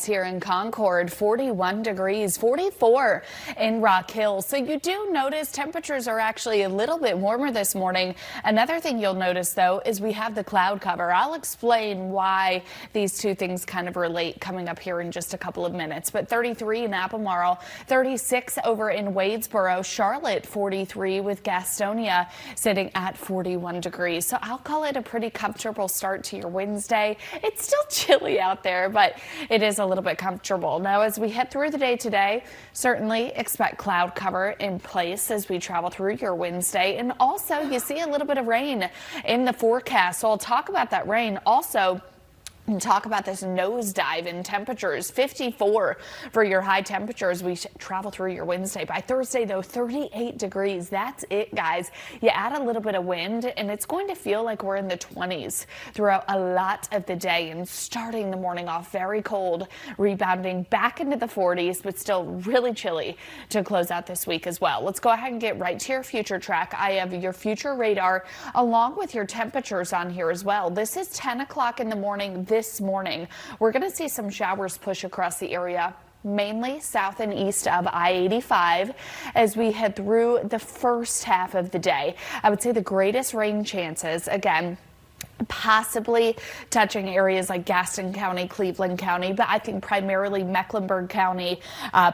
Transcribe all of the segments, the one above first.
here in Concord, 41 degrees, 44 in Rock Hill. So you do notice temperatures are actually a little bit warmer this morning. Another thing you'll notice, though, is we have the cloud cover. I'll explain why these two things kind of relate coming up here in just a couple of minutes. But 33 in Albemarle, 36 over in Wadesboro, Charlotte 43 with Gastonia sitting at 41 degrees. So I'll call it a pretty comfortable start to your Wednesday. It's still chilly out there, but it is a little bit comfortable. Now, as we head through the day today, certainly expect cloud cover in place as we travel through your Wednesday. And also, you see a little bit of rain in the forecast. So I'll talk about that rain also. And talk about this nosedive in temperatures. 54 for your high temperatures. We travel through your Wednesday. By Thursday, though, 38 degrees. That's it, guys. You add a little bit of wind, and it's going to feel like we're in the 20s throughout a lot of the day. And starting the morning off very cold, rebounding back into the 40s, but still really chilly to close out this week as well. Let's go ahead and get right to your future track. I have your future radar along with your temperatures on here as well. This is 10 o'clock in the morning. This morning, we're going to see some showers push across the area, mainly south and east of I-85 as we head through the first half of the day. I would say the greatest rain chances, again, possibly touching areas like Gaston County, Cleveland County, but I think primarily Mecklenburg County,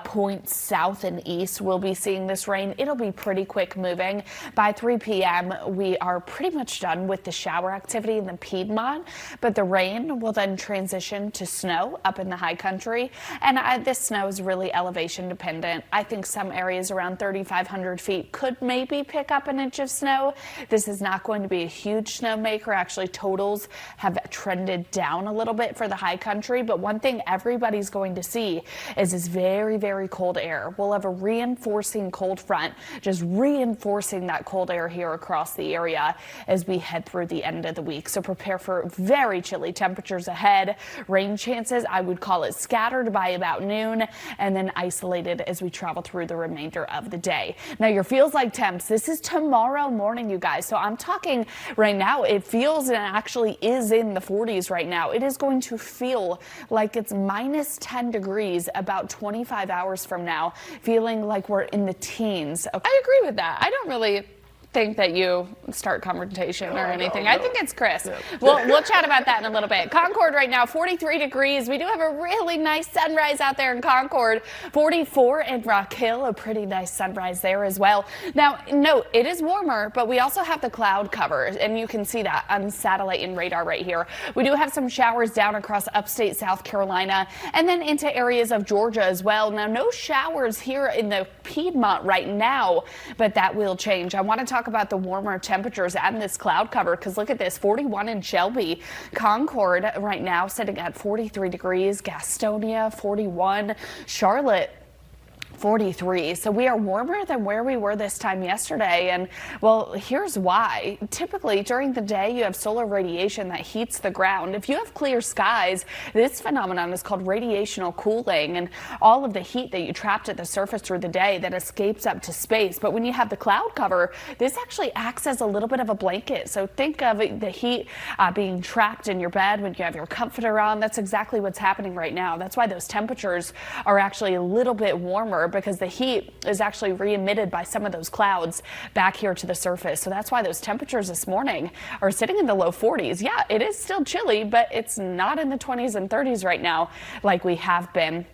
points south and east will be seeing this rain. It'll be pretty quick moving. By 3 p.m., we are pretty much done with the shower activity in the Piedmont, but the rain will then transition to snow up in the high country. And this snow is really elevation dependent. I think some areas around 3,500 feet could maybe pick up an inch of snow. This is not going to be a huge snowmaker. Actually, totals have trended down a little bit for the high country, but one thing everybody's going to see is this very, very cold air. We'll have a reinforcing cold front, just reinforcing that cold air here across the area as we head through the end of the week. So prepare for very chilly temperatures ahead. Rain chances, I would call it scattered by about noon and then isolated as we travel through the remainder of the day. Now, your feels like temps, this is tomorrow morning, you guys. So I'm talking right now, it feels and actually is in the 40s right now. It is going to feel like it's minus 10 degrees about 25 hours from now, feeling like we're in the teens. Okay. I agree with that. I don't really think that you start confrontation or anything. I think it's Chris. Yeah. We'll chat about that in a little bit. Concord right now, 43 degrees. We do have a really nice sunrise out there in Concord. 44 in Rock Hill, a pretty nice sunrise there as well. Now, note, it is warmer, but we also have the cloud cover, and you can see that on satellite and radar right here. We do have some showers down across upstate South Carolina and then into areas of Georgia as well. Now, no showers here in the Piedmont right now, but that will change. I want to talk about the warmer temperatures and this cloud cover, because look at this, 41 in Shelby. Concord right now sitting at 43 degrees, Gastonia 41, Charlotte 43. So we are warmer than where we were this time yesterday. And well, here's why. Typically during the day, you have solar radiation that heats the ground. If you have clear skies, this phenomenon is called radiational cooling, and all of the heat that you trapped at the surface through the day that escapes up to space. But when you have the cloud cover, this actually acts as a little bit of a blanket. So think of the heat being trapped in your bed when you have your comforter on. That's exactly what's happening right now. That's why those temperatures are actually a little bit warmer, because the heat is actually re-emitted by some of those clouds back here to the surface. So that's why those temperatures this morning are sitting in the low 40s. Yeah, it is still chilly, but it's not in the 20s and 30s right now like we have been.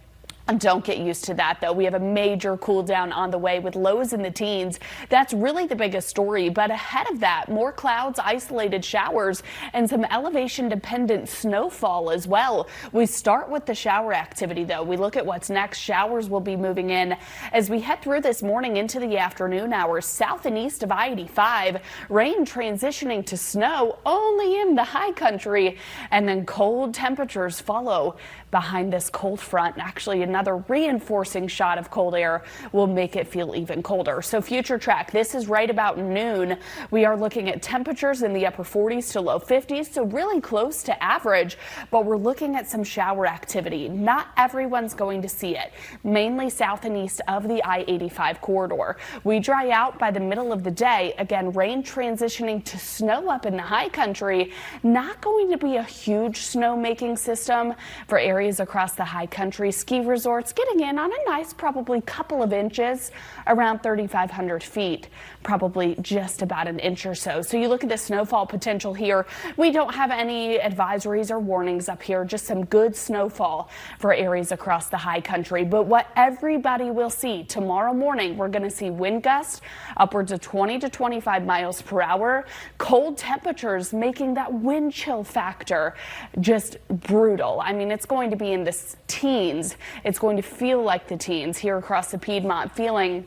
Don't get used to that, though. We have a major cool down on the way with lows in the teens. That's really the biggest story. But ahead of that, more clouds, isolated showers, and some elevation dependent snowfall as well. We start with the shower activity, though. We look at what's next. Showers will be moving in as we head through this morning into the afternoon hours. South and east of I-85, rain transitioning to snow only in the high country, and then cold temperatures follow behind this cold front. Actually, another another reinforcing shot of cold air will make it feel even colder. So future track, this is right about noon. We are looking at temperatures in the upper 40s to low 50s, so really close to average, but we're looking at some shower activity. Not everyone's going to see it, mainly south and east of the I-85 corridor. We dry out by the middle of the day. Again, rain transitioning to snow up in the high country. Not going to be a huge snow making system for areas across the high country. Ski resorts getting in on a nice probably couple of inches, around 3,500 feet, probably just about an inch or so. So you look at the snowfall potential here. We don't have any advisories or warnings up here, just some good snowfall for areas across the high country. But what everybody will see tomorrow morning, we're going to see wind gusts upwards of 20 to 25 miles per hour. Cold temperatures making that wind chill factor just brutal. I mean, it's going to be in the teens. It's going to feel like the teens here across the Piedmont, feeling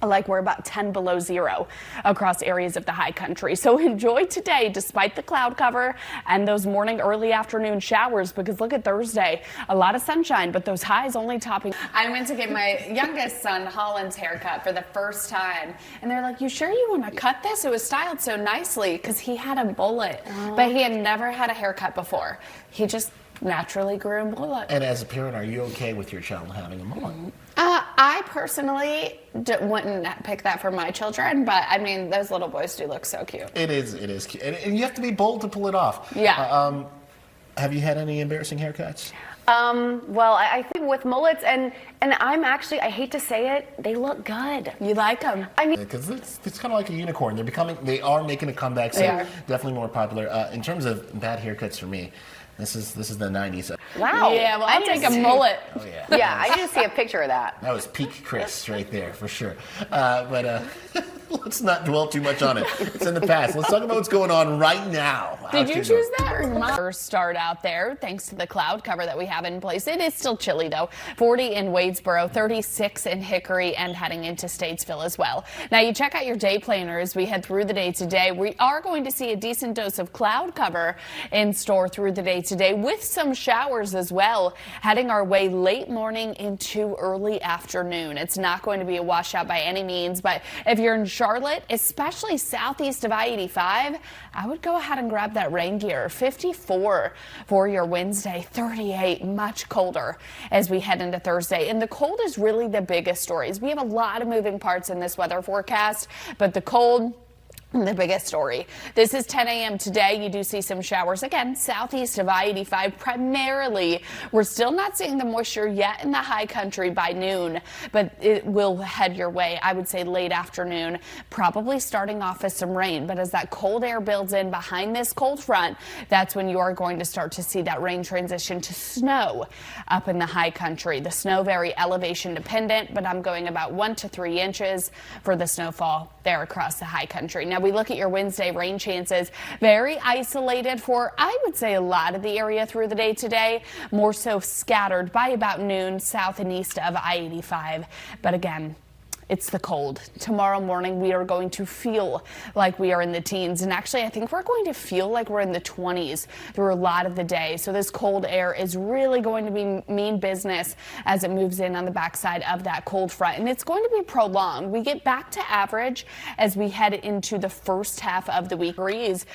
like we're about 10 below zero across areas of the high country. So enjoy today despite the cloud cover and those morning early afternoon showers, because look at Thursday, a lot of sunshine, but those highs only topping. I went to get my youngest son Holland's haircut for the first time, and they're like, you sure you want to cut this? It was styled so nicely, because he had a mullet, but he had never had a haircut before. He just naturally grew a mullet. And as a parent, are you okay with your child having a mullet? I personally wouldn't pick that for my children, but I mean, those little boys do look so cute. It is cute. And you have to be bold to pull it off. Yeah. Have you had any embarrassing haircuts? Well, I think with mullets, and I'm actually, I hate to say it, they look good. You like them? I mean, Because it's kind of like a unicorn. They are making a comeback, so definitely more popular. In terms of bad haircuts for me, this is the 90s. wow. Yeah, well, I'll take a mullet. Oh yeah. Yeah, I need to see a picture of that. That was peak Chris right there for sure. But let's not dwell too much on it. It's in the past. Let's talk about what's going on right now. Did you choose that or not? First start out there, thanks to the cloud cover that we have in place. It is still chilly though. 40 in Wadesboro, 36 in Hickory, and heading into Statesville as well. Now you check out your day planner as we head through the day today. We are going to see a decent dose of cloud cover in store through the day today, with some showers as well, heading our way late morning into early afternoon. It's not going to be a washout by any means, but if you're in Charlotte, especially southeast of I-85, I would go ahead and grab that rain gear. 54 for your Wednesday, 38, much colder as we head into Thursday. And the cold is really the biggest stories. We have a lot of moving parts in this weather forecast, but the cold, the biggest story. This is 10 a.m. today. You do see some showers again southeast of I-85 primarily. We're still not seeing the moisture yet in the high country by noon, but it will head your way, I would say, late afternoon, probably starting off with some rain. But as that cold air builds in behind this cold front, that's when you are going to start to see that rain transition to snow up in the high country. The snow very elevation dependent, but I'm going about 1 to 3 inches for the snowfall there across the high country. Now we look at your Wednesday rain chances, very isolated for, I would say, a lot of the area through the day today, more so scattered by about noon south and east of I-85. But again, it's the cold. Tomorrow morning, we are going to feel like we are in the teens. And actually, I think we're going to feel like we're in the 20s through a lot of the day. So this cold air is really going to be mean business as it moves in on the backside of that cold front. And it's going to be prolonged. We get back to average as we head into the first half of the week. Breeze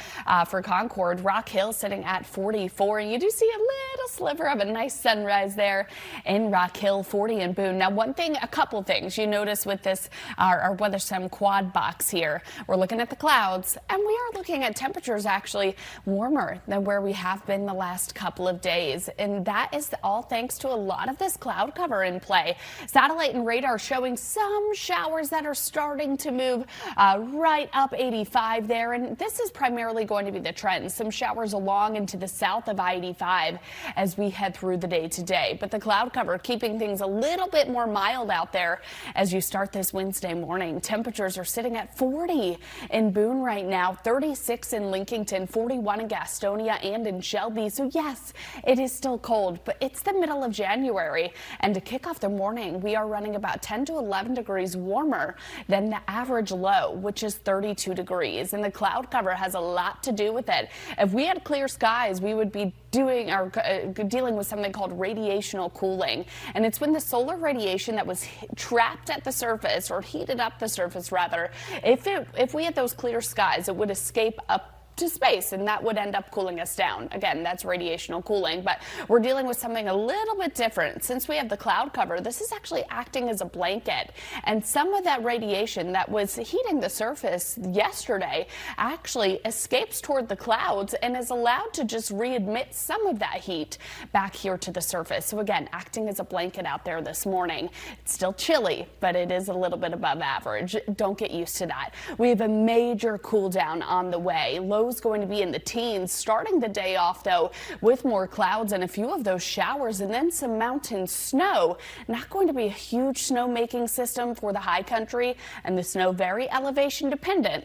for Concord. Rock Hill sitting at 44. And you do see a little sliver of a nice sunrise there in Rock Hill, 40 in Boone. Now, a couple things you notice with this our weather sim quad box here. We're looking at the clouds, and we are looking at temperatures actually warmer than where we have been the last couple of days, and that is all thanks to a lot of this cloud cover in play. Satellite and radar showing some showers that are starting to move right up 85 there, and this is primarily going to be the trend. Some showers along into the south of I-85 as we head through the day today, but the cloud cover keeping things a little bit more mild out there as you start this Wednesday morning. Temperatures are sitting at 40 in Boone right now, 36 in Lincolnton, 41 in Gastonia and in Shelby. So yes, it is still cold, but it's the middle of January. And to kick off the morning, we are running about 10 to 11 degrees warmer than the average low, which is 32 degrees. And the cloud cover has a lot to do with it. If we had clear skies, we would be dealing with something called radiational cooling. And it's when the solar radiation that was trapped at the surface, or heated up the surface rather, if we had those clear skies, it would escape up to space, and that would end up cooling us down. Again, that's radiational cooling, but we're dealing with something a little bit different. Since we have the cloud cover, this is actually acting as a blanket, and some of that radiation that was heating the surface yesterday actually escapes toward the clouds and is allowed to just readmit some of that heat back here to the surface. So again, acting as a blanket out there this morning. It's still chilly, but it is a little bit above average. Don't get used to that. We have a major cool down on the way. Lows going to be in the teens, starting the day off though with more clouds and a few of those showers, and then some mountain snow. Not going to be a huge snow making system for the high country, and the snow very elevation dependent,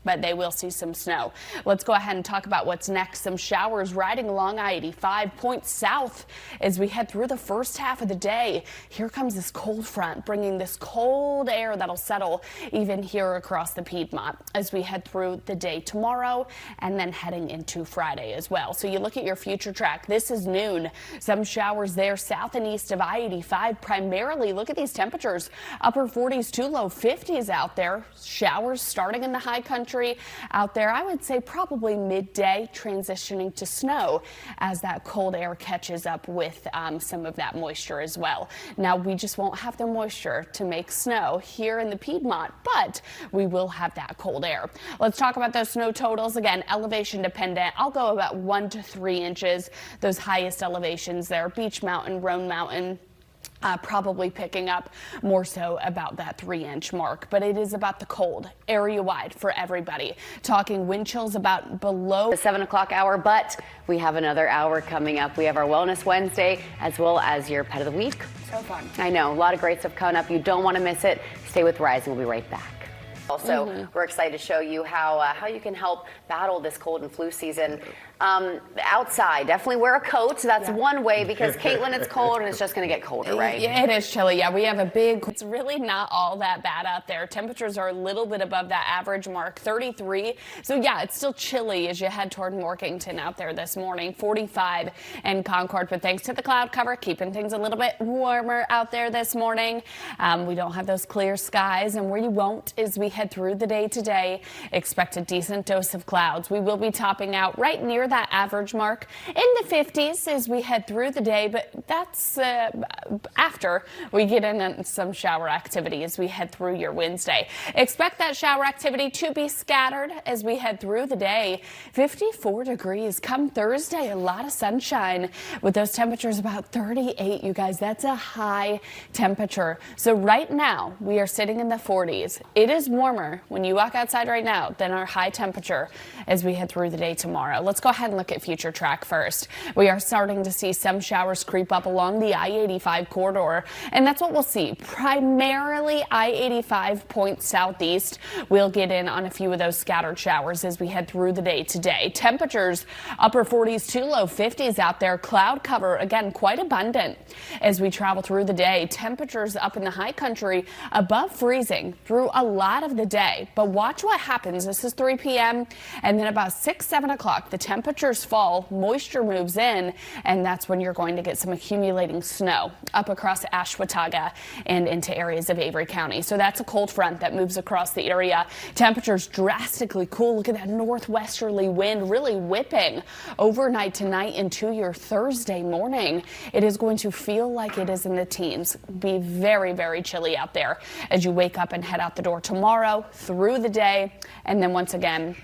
but they will see some snow. Let's go ahead and talk about what's next. Some showers riding along I-85, point south as we head through the first half of the day. Here comes this cold front, bringing this cold air that'll settle even here across the Piedmont as we head through the day tomorrow and then heading into Friday as well. So you look at your future track. This is noon. Some showers there south and east of I-85 primarily. Look at these temperatures. Upper 40s to low 50s out there. Showers starting in the high country out there, I would say probably midday, transitioning to snow as that cold air catches up with some of that moisture as well. Now, we just won't have the moisture to make snow here in the Piedmont, but we will have that cold air. Let's talk about those snow totals. Again, elevation dependent. I'll go about 1 to 3 inches. Those highest elevations there, Beach Mountain, Roan Mountain, probably picking up more so about that 3-inch mark, but it is about the cold area wide for everybody. Talking wind chills about below the 7 o'clock hour, but we have another hour coming up. We have our Wellness Wednesday as well as your Pet of the Week. So fun. I know, a lot of great stuff coming up. You don't want to miss it. Stay with Rise and we'll be right back. Also, we're excited to show you how you can help battle this cold and flu season. Outside, definitely wear a coat. That's one way, because Kaitlin, it's cold and it's just going to get colder, right? Yeah, it is chilly. Yeah, we have a big, it's really not all that bad out there. Temperatures are a little bit above that average mark, 33. So yeah, it's still chilly as you head toward Morkington out there this morning, 45 in Concord. But thanks to the cloud cover, keeping things a little bit warmer out there this morning. We don't have those clear skies, and where you won't is we head through the day today. Expect a decent dose of clouds. We will be topping out right near that average mark in the 50s as we head through the day, but that's after we get in some shower activity as we head through your Wednesday. Expect that shower activity to be scattered as we head through the day. 54 degrees come Thursday, a lot of sunshine with those temperatures about 38. You guys, that's a high temperature. So right now we are sitting in the 40s. It is warmer when you walk outside right now than our high temperature as we head through the day tomorrow. Let's go ahead and look at future track first. We are starting to see some showers creep up along the I-85 corridor, and that's what we'll see. Primarily I-85 point southeast. We'll get in on a few of those scattered showers as we head through the day today. Temperatures upper 40s to low 50s out there. Cloud cover, again, quite abundant as we travel through the day. Temperatures up in the high country above freezing through a lot of the day. But watch what happens. This is 3 p.m. and then about 6-7 o'clock, the temperatures fall, moisture moves in, and that's when you're going to get some accumulating snow up across Ashwaubenon and into areas of Avery County. So that's a cold front that moves across the area. Temperatures drastically cool. Look at that northwesterly wind really whipping overnight tonight into your Thursday morning. It is going to feel like it is in the teens. Be very, very chilly out there as you wake up and head out the door tomorrow, through the day, and then once again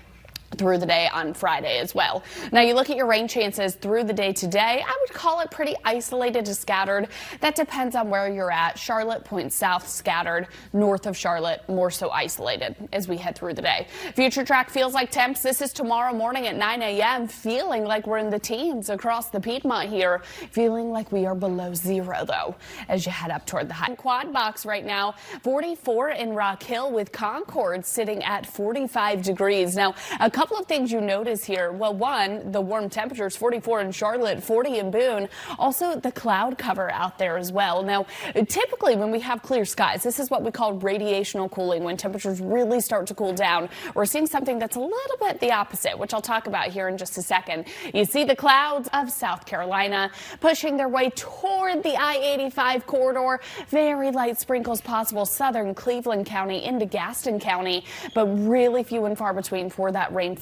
through the day on Friday as well. Now you look at your rain chances through the day today. I would call it pretty isolated to scattered. That depends on where you're at. Charlotte points south, scattered. North of Charlotte, more so isolated as we head through the day. Future track feels like temps. This is tomorrow morning at 9 a.m. Feeling like we're in the teens across the Piedmont here. Feeling like we are below zero though as you head up toward the high. Quad box right now, 44 in Rock Hill with Concord sitting at 45 degrees. Now a couple of things you notice here. Well, one, the warm temperatures, 44 in Charlotte, 40 in Boone. Also, the cloud cover out there as well. Now, typically when we have clear skies, this is what we call radiational cooling. When temperatures really start to cool down, we're seeing something that's a little bit the opposite, which I'll talk about here in just a second. You see the clouds of South Carolina pushing their way toward the I-85 corridor. Very light sprinkles possible southern Cleveland County into Gaston County, but really few and far between for that rainfall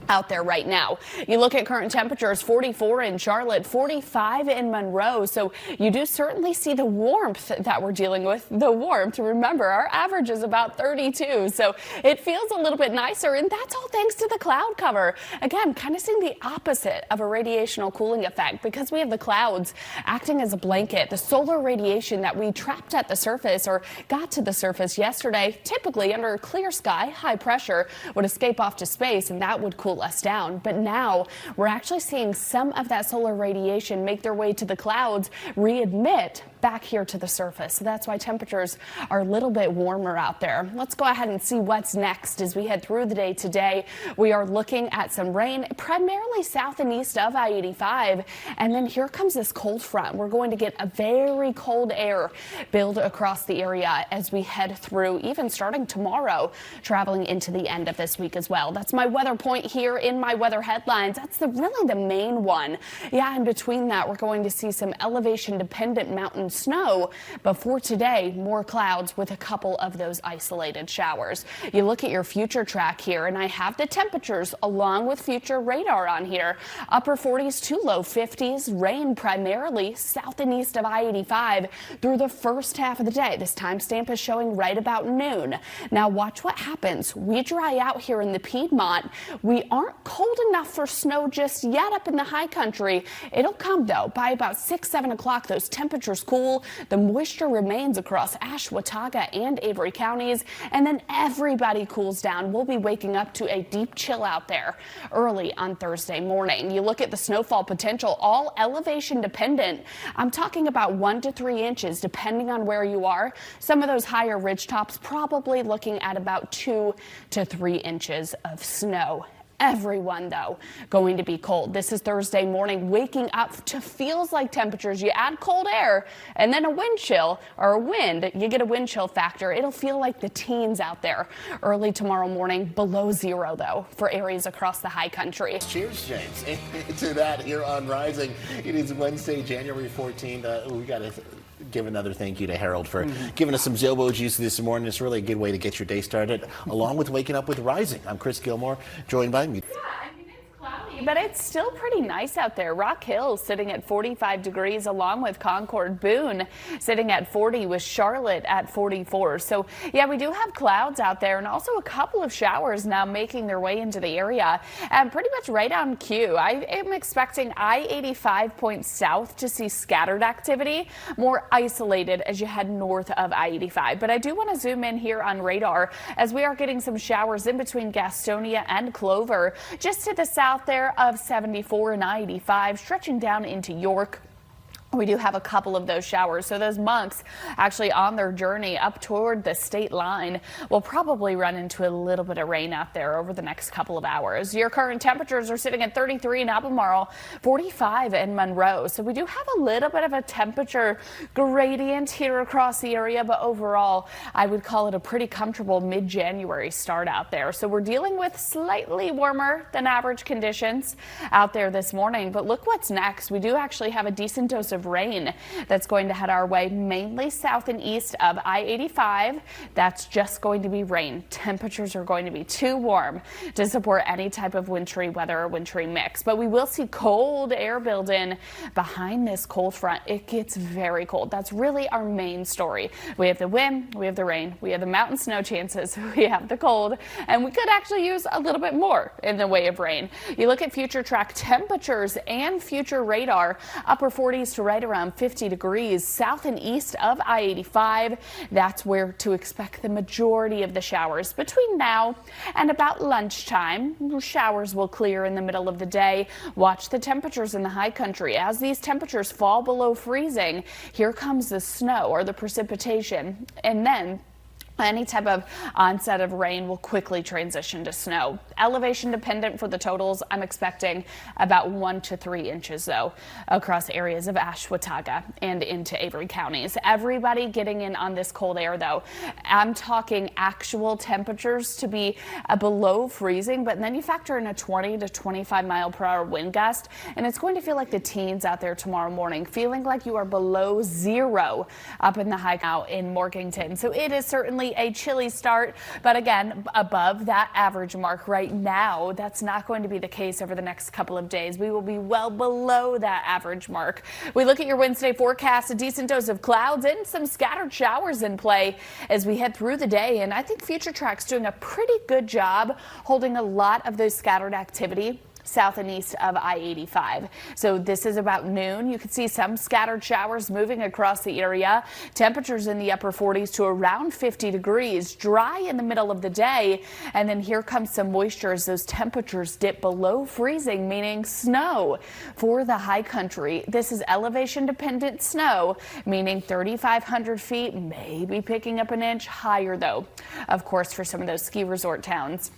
out there right now. You look at current temperatures, 44 in Charlotte, 45 in Monroe. So you do certainly see the warmth that we're dealing with. The warmth, remember, our average is about 32. So it feels a little bit nicer, and that's all thanks to the cloud cover. Again, kind of seeing the opposite of a radiational cooling effect because we have the clouds acting as a blanket. The solar radiation that we trapped at the surface or got to the surface yesterday, typically under a clear sky, high pressure, would escape off to space, and that would cool us down. But now we're actually seeing some of that solar radiation make their way to the clouds, readmit back here to the surface. So that's why temperatures are a little bit warmer out there. Let's go ahead and see what's next as we head through the day today. We are looking at some rain primarily south and east of I-85. And then here comes this cold front. We're going to get a very cold air build across the area as we head through, even starting tomorrow, traveling into the end of this week as well. That's my weather point here in my weather headlines. That's really the main one. Yeah, in between that, we're going to see some elevation dependent mountain snow. But for today, more clouds with a couple of those isolated showers. You look at your future track here, and I have the temperatures along with future radar on here. Upper 40s to low 50s, rain primarily south and east of I-85 through the first half of the day. This timestamp is showing right about noon. Now watch what happens. We dry out here in the Piedmont. We aren't cold enough for snow just yet up in the high country. It'll come though by about 6, 7 o'clock. Those temperatures cool. The moisture remains across Ashe, Watauga, and Avery counties, and then everybody cools down. We'll be waking up to a deep chill out there early on Thursday morning. You look at the snowfall potential, all elevation dependent. I'm talking about 1 to 3 inches depending on where you are. Some of those higher ridge tops probably looking at about 2 to 3 inches of snow. Everyone, though, going to be cold. This is Thursday morning, waking up to feels like temperatures. You add cold air and then a wind chill or a wind, you get a wind chill factor. It'll feel like the teens out there early tomorrow morning, below 0, though, for areas across the high country. Cheers, James, to that here on Rising. It is Wednesday, January 14th. We got to give another thank you to Harold for giving us some Zobo juice this morning. It's really a good way to get your day started, along with waking up with Rising. I'm Chris Gilmore, joined by me. But it's still pretty nice out there. Rock Hill sitting at 45 degrees along with Concord. Boone sitting at 40 with Charlotte at 44. So yeah, we do have clouds out there and also a couple of showers now making their way into the area and pretty much right on cue. I am expecting I-85 points south to see scattered activity, more isolated as you head north of I-85. But I do want to zoom in here on radar as we are getting some showers in between Gastonia and Clover, just to the south there of 74 and I-85, stretching down into York. We do have a couple of those showers, so those monks actually on their journey up toward the state line will probably run into a little bit of rain out there over the next couple of hours. Your current temperatures are sitting at 33 in Albemarle, 45 in Monroe, so we do have a little bit of a temperature gradient here across the area, but overall I would call it a pretty comfortable mid-January start out there. So we're dealing with slightly warmer than average conditions out there this morning, but look what's next. We do actually have a decent dose of rain that's going to head our way mainly south and east of I-85. That's just going to be rain. Temperatures are going to be too warm to support any type of wintry weather or wintry mix, but we will see cold air build in behind this cold front. It gets very cold. That's really our main story. We have the wind, we have the rain, we have the mountain snow chances, we have the cold, and we could actually use a little bit more in the way of rain. You look at future track temperatures and future radar, upper 40s to right around 50 degrees south and east of I-85. That's where to expect the majority of the showers between now and about lunchtime. Showers will clear in the middle of the day. Watch the temperatures in the high country. As these temperatures fall below freezing, here comes the snow or the precipitation, and then Any type of onset of rain will quickly transition to snow. Elevation dependent for the totals. I'm expecting about 1 to 3 inches, though, across areas of Ashwaubenon and into Avery counties. Everybody getting in on this cold air, though. I'm talking actual temperatures to be below freezing, but then you factor in a 20 to 25 mile per hour wind gust, and it's going to feel like the teens out there tomorrow morning, feeling like you are below zero up in the high now in Morganton. So it is certainly a chilly start, but again, above that average mark right now. That's not going to be the case over the next couple of days. We will be well below that average mark. We look at your Wednesday forecast, a decent dose of clouds and some scattered showers in play as we head through the day. And I think Future Track's doing a pretty good job holding a lot of those scattered activity south and east of I-85. So this is about noon. You can see some scattered showers moving across the area. Temperatures in the upper 40s to around 50 degrees, dry in the middle of the day. And then here comes some moisture as those temperatures dip below freezing, meaning snow for the high country. This is elevation dependent snow, meaning 3,500 feet, maybe picking up an inch higher, though, of course, for some of those ski resort towns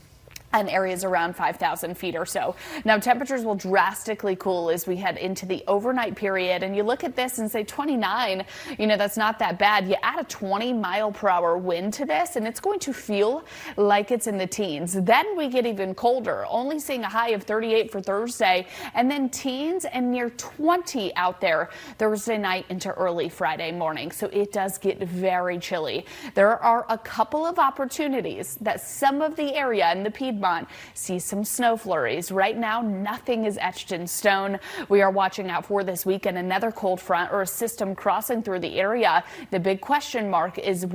and areas around 5,000 feet or so. Now, temperatures will drastically cool as we head into the overnight period. And you look at this and say 29, that's not that bad. You add a 20 mile per hour wind to this, and it's going to feel like it's in the teens. Then we get even colder, only seeing a high of 38 for Thursday, and then teens and near 20 out there Thursday night into early Friday morning. So it does get very chilly. There are a couple of opportunities that some of the area in the Piedmont see some snow flurries. Right now, nothing is etched in stone. We are watching out for this weekend another cold front or a system crossing through the area. The big question mark is